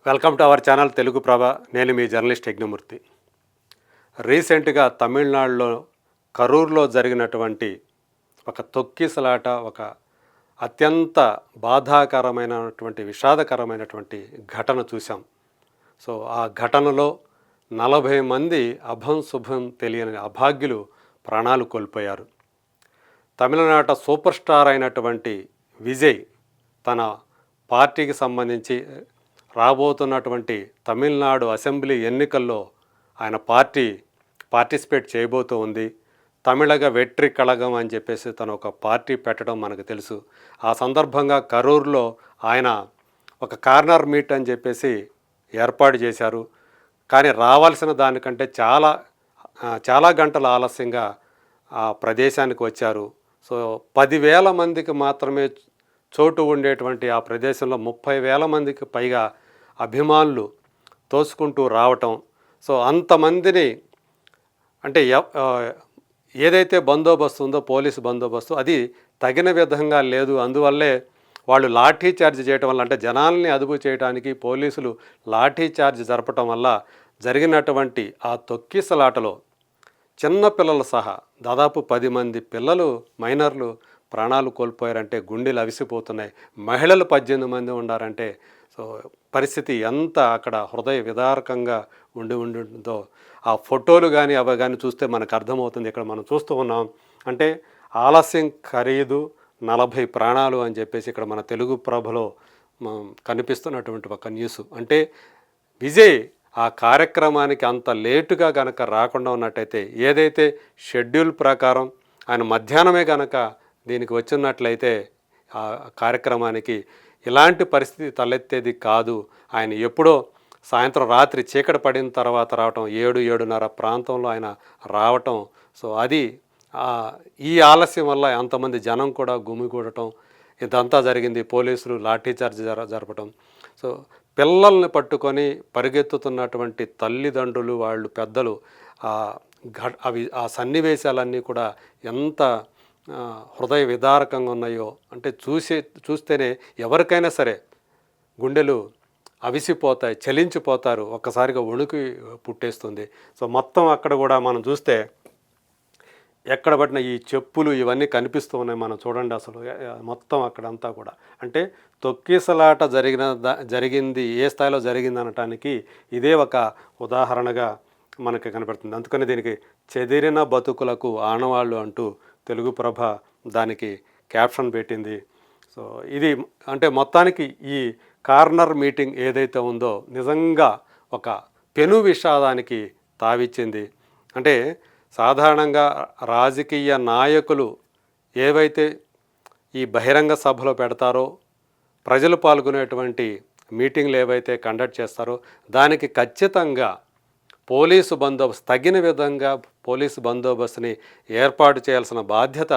Welcome to our channel Telugu Prabha. నేను మీ journalist Yagnamurthy. రీసెంట్గా తమిళనాడులో కరూర్లో జరిగినటువంటి ఒక తొక్కిసలాట, ఒక అత్యంత బాధాకరమైనటువంటి విషాదకరమైనటువంటి ఘటన చూసాం. సో ఆ ఘటనలో 40 మంది అభం శుభం తెలియని అభాగ్యులు ప్రాణాలు కోల్పోయారు. తమిళనాట సూపర్ స్టార్ అయినటువంటి విజయ్ తన పార్టీకి సంబంధించి రాబోతున్నటువంటి తమిళనాడు అసెంబ్లీ ఎన్నికల్లో ఆయన పార్టిసిపేట్ చేయబోతూ ఉంది. తమిళగ వెట్రి కళగం అని చెప్పేసి తను ఒక పార్టీ పెట్టడం మనకు తెలుసు. ఆ సందర్భంగా కరూర్లో ఆయన ఒక కార్నర్ మీట్ అని చెప్పేసి ఏర్పాటు చేశారు. కానీ రావాల్సిన దానికంటే చాలా గంటల ఆలస్యంగా ఆ ప్రదేశానికి వచ్చారు. సో 10,000 మందికి మాత్రమే చోటు ఉండేటువంటి ఆ ప్రదేశంలో 30,000 మందికి పైగా అభిమానులు తోసుకుంటూ రావటం. సో అంతమందిని అంటే ఏదైతే బందోబస్తు ఉందో పోలీసు బందోబస్తు అది తగిన విధంగా లేదు. అందువల్లే వాళ్ళు లాఠీ చార్జ్ చేయటం వల్ల, అంటే జనాల్ని అదుపు చేయడానికి పోలీసులు లాఠీ చార్జ్ జరపటం వల్ల జరిగినటువంటి ఆ తొక్కిసలాటలో చిన్నపిల్లలు సహా దాదాపు 10 మంది పిల్లలు, మైనర్లు ప్రాణాలు కోల్పోయారంటే గుండెలు అవిసిపోతున్నాయి. మహిళలు 18 మంది ఉన్నారంటే సో పరిస్థితి ఎంత అక్కడ హృదయ విదారకంగా ఉంటుందో ఆ ఫోటోలు కానీ అవి కానీ చూస్తే మనకు అర్థమవుతుంది. ఇక్కడ మనం చూస్తూ ఉన్నాం అంటే ఆలస్యం ఖరీదు 40 ప్రాణాలు అని చెప్పేసి ఇక్కడ మన తెలుగు ప్రభలో కనిపిస్తున్నటువంటి ఒక న్యూస్. అంటే విజయ్ ఆ కార్యక్రమానికి అంత లేటుగా గనక రాకుండా ఉన్నట్టయితే, ఏదైతే షెడ్యూల్ ప్రకారం ఆయన మధ్యాహ్నమే గనక దీనికి వచ్చినట్లయితే ఆ కార్యక్రమానికి ఇలాంటి పరిస్థితి తలెత్తేది కాదు. ఆయన ఎప్పుడో సాయంత్రం రాత్రి చీకటి పడిన తర్వాత రావటం, 7-7:30 ప్రాంతంలో ఆయన రావటం. సో అది ఈ ఆలస్యం వల్ల అంతమంది జనం కూడా గుమిగూడటం ఇదంతా జరిగింది. పోలీసులు లాఠీచార్జ్ జరపటం. సో పిల్లల్ని పట్టుకొని పరిగెత్తుతున్నటువంటి తల్లిదండ్రులు, వాళ్ళు పెద్దలు, ఆ సన్నివేశాలన్నీ కూడా ఎంత హృదయ విదారకంగా ఉన్నాయో అంటే చూస్తేనే ఎవరికైనా సరే గుండెలు అవిసిపోతాయి, చలించిపోతారు, ఒక్కసారిగా వణుకు పుట్టేస్తుంది. సో మొత్తం అక్కడ కూడా మనం చూస్తే ఎక్కడ పట్టిన ఈ చెప్పులు ఇవన్నీ కనిపిస్తూ ఉన్నాయి. మనం చూడండి అసలు మొత్తం అక్కడంతా కూడా అంటే తొక్కిసలాట జరిగింది ఏ స్థాయిలో జరిగింది అనటానికి ఇదే ఒక ఉదాహరణగా మనకి కనపడుతుంది. అందుకని దీనికి చెదిరిన బతుకులకు ఆనవాళ్ళు అంటూ తెలుగు ప్రభ దానికి క్యాప్షన్ పెట్టింది. సో ఇది అంటే మొత్తానికి ఈ కార్నర్ మీటింగ్ ఏదైతే ఉందో నిజంగా ఒక పెను విషాదానికి తావిచ్చింది. అంటే సాధారణంగా రాజకీయ నాయకులు ఏవైతే ఈ బహిరంగ సభలో పెడతారో, ప్రజలు పాల్గొనేటువంటి మీటింగ్లు ఏవైతే కండక్ట్ చేస్తారో దానికి ఖచ్చితంగా పోలీసు బందోబస్తు, తగిన విధంగా పోలీసు బందోబస్తుని ఏర్పాటు చేయాల్సిన బాధ్యత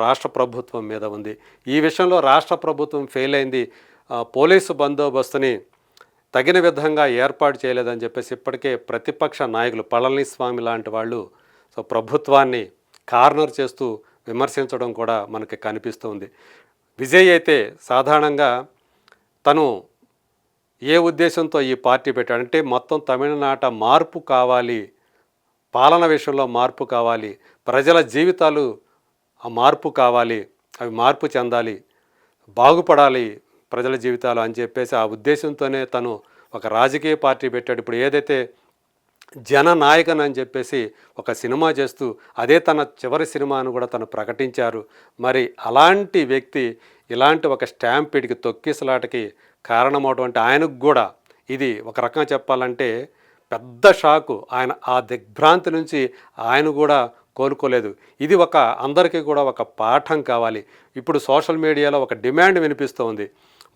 రాష్ట్ర ప్రభుత్వం మీద ఉంది. ఈ విషయంలో రాష్ట్ర ప్రభుత్వం ఫెయిల్ అయింది. పోలీసు బందోబస్తుని తగిన విధంగా ఏర్పాటు చేయలేదని చెప్పేసి ఇప్పటికే ప్రతిపక్ష నాయకులు పళనిస్వామి లాంటి వాళ్ళు సో ప్రభుత్వాన్ని కార్నర్ చేస్తూ విమర్శించడం కూడా మనకి కనిపిస్తుంది. విజయ్ అయితే సాధారణంగా తను ఏ ఉద్దేశంతో ఈ పార్టీ పెట్టాడంటే మొత్తం తమిళనాట మార్పు కావాలి, పాలన విషయంలో మార్పు కావాలి, ప్రజల జీవితాలు ఆ మార్పు కావాలి, అవి మార్పు చెందాలి, బాగుపడాలి ప్రజల జీవితాలు అని చెప్పేసి ఆ ఉద్దేశంతోనే తను ఒక రాజకీయ పార్టీ పెట్టాడు. ఇప్పుడు ఏదైతే జననాయకన్ అని చెప్పేసి ఒక సినిమా చేస్తూ అదే తన చివరి సినిమాను కూడా తను ప్రకటించారు. మరి అలాంటి వ్యక్తి ఇలాంటి ఒక స్టాంపిడ్కి, తొక్కిసలాటకి కారణమవుటువంటి ఆయనకు కూడా ఇది ఒక రకంగా చెప్పాలంటే పెద్ద షాకు. ఆయన ఆ దిగ్భ్రాంతి నుంచి ఆయన కూడా కోలుకోలేదు. ఇది అందరికీ కూడా ఒక పాఠం కావాలి. ఇప్పుడు సోషల్ మీడియాలో ఒక డిమాండ్ వినిపిస్తోంది.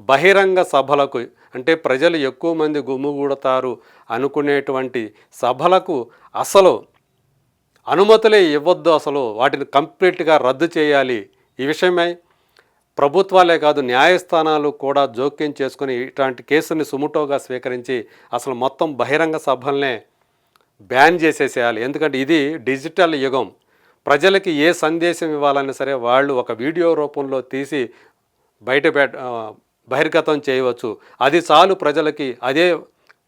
బహిరంగ సభలకు అంటే ప్రజలు ఎక్కువ మంది గుమిగూడతారు అనుకునేటువంటి సభలకు అసలు అనుమతులే ఇవ్వద్దు, అసలు వాటిని కంప్లీట్గా రద్దు చేయాలి. ఈ విషయమై ప్రభుత్వాలే కాదు న్యాయస్థానాలు కూడా జోక్యం చేసుకుని ఇట్లాంటి కేసుని సుముటోగా స్వీకరించి అసలు మొత్తం బహిరంగ సభల్నే బ్యాన్ చేసేసేయాలి. ఎందుకంటే ఇది డిజిటల్ యుగం. ప్రజలకి ఏ సందేశం ఇవ్వాలన్నా సరే వాళ్ళు ఒక వీడియో రూపంలో తీసి బహిర్గతం చేయవచ్చు. అది చాలు ప్రజలకి, అదే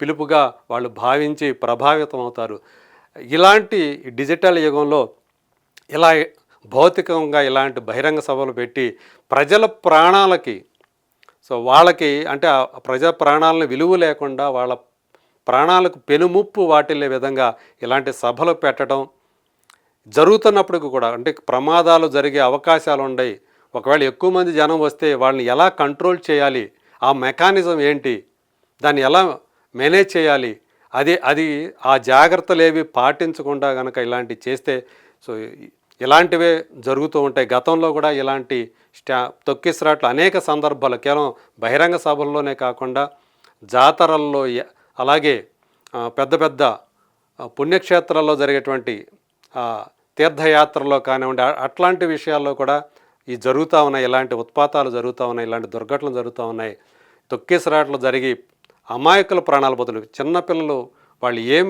పిలుపుగా వాళ్ళు భావించి ప్రభావితం అవుతారు. ఇలాంటి డిజిటల్ యుగంలో ఇలా భౌతికంగా ఇలాంటి బహిరంగ సభలు పెట్టి ప్రజల ప్రాణాలకి, సో వాళ్ళకి అంటే ఆ ప్రజా ప్రాణాలను విలువ లేకుండా వాళ్ళ ప్రాణాలకు పెనుముప్పు వాటిల్లే విధంగా ఇలాంటి సభలు పెట్టడం జరుగుతున్నప్పటికీ కూడా, అంటే ప్రమాదాలు జరిగే అవకాశాలు ఉన్నాయి. ఒకవేళ ఎక్కువ మంది జనం వస్తే వాళ్ళని ఎలా కంట్రోల్ చేయాలి, ఆ మెకానిజం ఏంటి, దాన్ని ఎలా మేనేజ్ చేయాలి, అది ఆ జాగ్రత్తలు ఏవి పాటించకుండా కనుక ఇలాంటివి చేస్తే సో ఇలాంటివే జరుగుతూ ఉంటాయి. గతంలో కూడా ఇలాంటి తొక్కిసలాట్లు అనేక సందర్భాలు కేవలం బహిరంగ సభల్లోనే కాకుండా జాతరల్లో, అలాగే పెద్ద పెద్ద పుణ్యక్షేత్రాల్లో జరిగేటువంటి తీర్థయాత్రలో కానివ్వండి, అట్లాంటి విషయాల్లో కూడా ఈ జరుగుతూ ఉన్నాయి. ఇలాంటి ఉత్పాతాలు జరుగుతూ ఉన్నాయి, ఇలాంటి దుర్ఘటనలు జరుగుతూ ఉన్నాయి. తొక్కిసలాట్లు జరిగి అమాయకుల ప్రాణాలు బదులు చిన్నపిల్లలు వాళ్ళు ఏం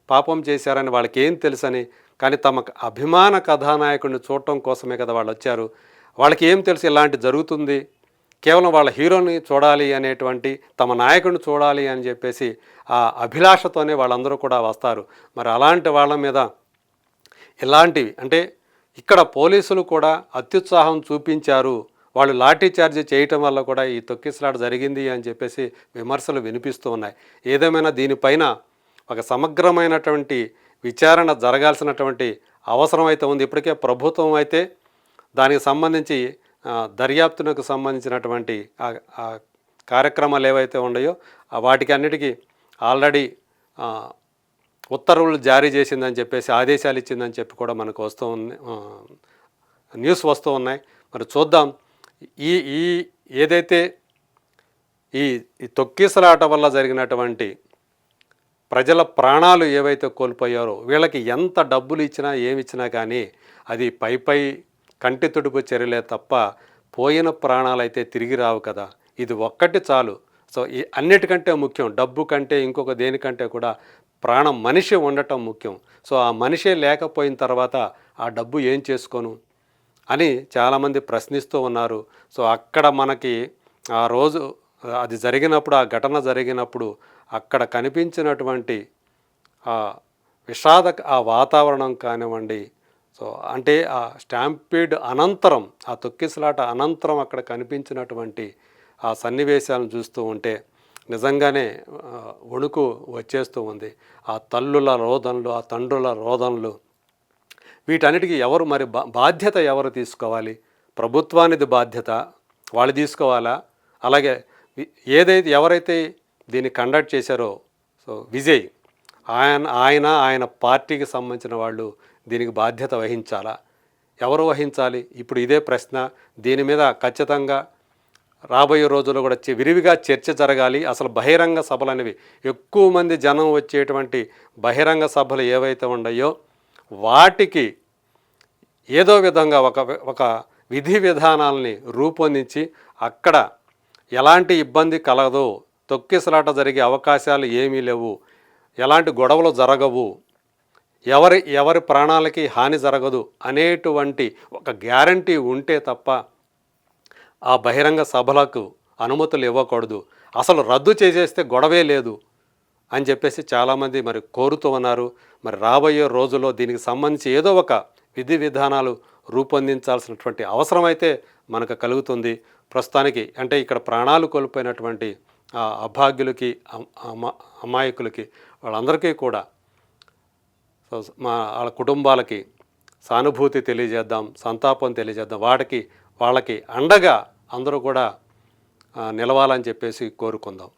పాపం చేశారని వాళ్ళకి ఏం తెలుసని, కానీ తమ అభిమాన కథానాయకుడిని చూడటం కోసమే కదా వాళ్ళు వచ్చారు. వాళ్ళకి ఏం తెలుసు ఇలాంటి జరుగుతుంది, కేవలం వాళ్ళ హీరోని చూడాలి అనేటువంటి, తమ నాయకుడిని చూడాలి అని చెప్పేసి ఆ అభిలాషతోనే వాళ్ళందరూ కూడా వస్తారు. మరి అలాంటి వాళ్ళ మీద ఇలాంటివి, అంటే ఇక్కడ పోలీసులు కూడా అత్యుత్సాహం చూపించారు, వాళ్ళు లాఠీ చార్జ్ చేయటం వల్ల కూడా ఈ తొక్కిసలాట జరిగింది అని చెప్పేసి విమర్శలు వినిపిస్తూ ఉన్నాయి. ఏదేమైనా దీనిపైన ఒక సమగ్రమైనటువంటి విచారణ జరగాల్సినటువంటి అవసరం అయితే ఉంది. ఇప్పటికే ప్రభుత్వం అయితే దానికి సంబంధించి దర్యాప్తునకు సంబంధించినటువంటి కార్యక్రమాలు ఏవైతే ఉన్నాయో వాటికి అన్నిటికీ ఆల్రెడీ ఉత్తర్వులు జారీ చేసిందని చెప్పేసి, ఆదేశాలు ఇచ్చిందని చెప్పి కూడా మనకు వస్తూ ఉంది, న్యూస్ వస్తూ ఉన్నాయి. మరి చూద్దాం ఈ ఈ ఏదైతే ఈ తొక్కిసలాట వల్ల జరిగినటువంటి ప్రజల ప్రాణాలు ఏవైతే కోల్పోయారో వీళ్ళకి ఎంత డబ్బులు ఇచ్చినా ఏమిచ్చినా కానీ అది పై కంటి తుడుపు చర్యలే తప్ప పోయిన ప్రాణాలైతే తిరిగి రావు కదా. ఇది ఒక్కటి చాలు. సో ఈ అన్నిటికంటే ముఖ్యం, డబ్బు కంటే ఇంకొక దేనికంటే కూడా ప్రాణం, మనిషి ఉండటం ముఖ్యం. సో ఆ మనిషే లేకపోయిన తర్వాత ఆ డబ్బు ఏం చేసుకోను అని చాలామంది ప్రశ్నిస్తూ ఉన్నారు. సో అక్కడ మనకి ఆ రోజు అది జరిగినప్పుడు, ఆ ఘటన జరిగినప్పుడు అక్కడ కనిపించినటువంటి ఆ ఆ వాతావరణం కానివ్వండి, సో అంటే ఆ స్టాంపీడ్ అనంతరం, ఆ తొక్కిసలాట అనంతరం అక్కడ కనిపించినటువంటి ఆ సన్నివేశాలను చూస్తూ ఉంటే నిజంగానే వణుకు వచ్చేస్తూ ఉంది. ఆ తల్లుల రోదనలు, ఆ తండ్రుల రోదనలు, వీటన్నిటికీ ఎవరు మరి బాధ్యత ఎవరు తీసుకోవాలి? ప్రభుత్వానిది బాధ్యత, వాళ్ళు తీసుకోవాలా? అలాగే ఎవరైతే దీన్ని కండక్ట్ చేశారో సో విజయ్, ఆయన పార్టీకి సంబంధించిన వాళ్ళు దీనికి బాధ్యత వహించాలా? ఎవరు వహించాలి? ఇప్పుడు ఇదే ప్రశ్న. దీని మీద ఖచ్చితంగా రాబోయే రోజుల్లో కూడా విరివిగా చర్చ జరగాలి. అసలు బహిరంగ సభలు అనేవి, ఎక్కువ మంది జనం వచ్చేటువంటి బహిరంగ సభలు ఏవైతే ఉన్నాయో వాటికి ఏదో విధంగా ఒక విధి విధానాలని రూపొందించి అక్కడ ఎలాంటి ఇబ్బంది కలగదు, తొక్కిసలాట జరిగే అవకాశాలు ఏమీ లేవు, ఎలాంటి గొడవలు జరగవు, ఎవరి ప్రాణాలకి హాని జరగదు అనేటువంటి ఒక గ్యారంటీ ఉంటే తప్ప ఆ బహిరంగ సభలకు అనుమతులు ఇవ్వకూడదు. అసలు రద్దు చేసేస్తే గొడవే లేదు అని చెప్పేసి చాలామంది మరి కోరుతూ ఉన్నారు. మరి రాబోయే రోజుల్లో దీనికి సంబంధించి ఏదో ఒక విధి విధానాలు రూపొందించాల్సినటువంటి అవసరం అయితే మనకు కలుగుతుంది. ప్రస్తుతానికి అంటే ఇక్కడ ప్రాణాలు కోల్పోయినటువంటి అభాగ్యులకి, అమాయకులకి, వాళ్ళందరికీ కూడా వాళ్ళ కుటుంబాలకి సానుభూతి తెలియజేద్దాం, సంతాపం తెలియజేద్దాం. వాళ్ళకి అండగా అందరూ కూడా నిలవాలని చెప్పేసి కోరుకుందాం.